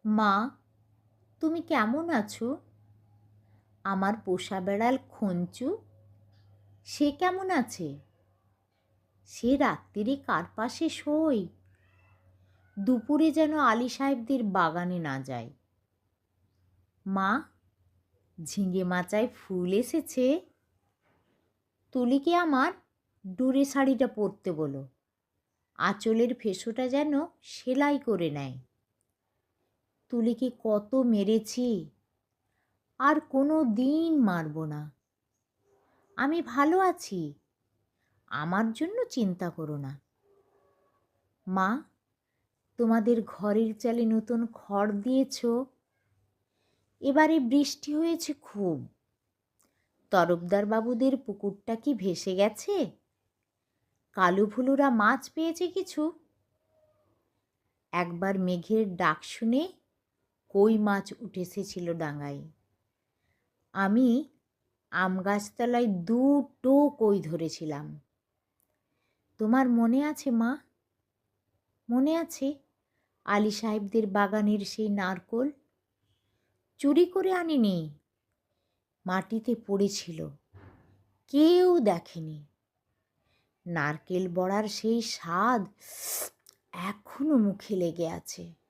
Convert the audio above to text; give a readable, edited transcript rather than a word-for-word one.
মা, তুমি কেমন আছো? আমার পোষা বেড়াল খঞ্চু, সে কেমন আছে? সে রাত্তিরে কার পাশে শোয়? দুপুরে যেন আলী সাহেবদের বাগানে না যায়। মা, ঝিঙে মাচায় ফুল এসেছে। তুলিকে আমার ডুরে শাড়িটা পরতে বলো, আঁচলের ফেসোটা যেন সেলাই করে নেয়। তুলিকে কত মেরেছি, আর কোনো দিন মারব না। আমি ভালো আছি, আমার জন্য চিন্তা করো না। মা, তোমাদের ঘরের চালে নতুন খড় দিয়েছ। এবারে বৃষ্টি হয়েছে খুব। তরফদার বাবুদের পুকুরটা কি ভেসে গেছে? কালু ভুলুরা মাছ পেয়েছে কিছু? একবার মেঘের ডাক শুনে কই মাছ উঠে এসেছিল ডাঙায়। আমি আম গাছতলায় দুটো কই ধরেছিলাম। তোমার মনে আছে মা? মনে আছে আলী সাহেবদের বাগানের সেই নারকোল? চুরি করে আনিনি, মাটিতে পড়েছিল, কেউ দেখেনি। নারকেল বড়ার সেই স্বাদ এখনো মুখে লেগে আছে।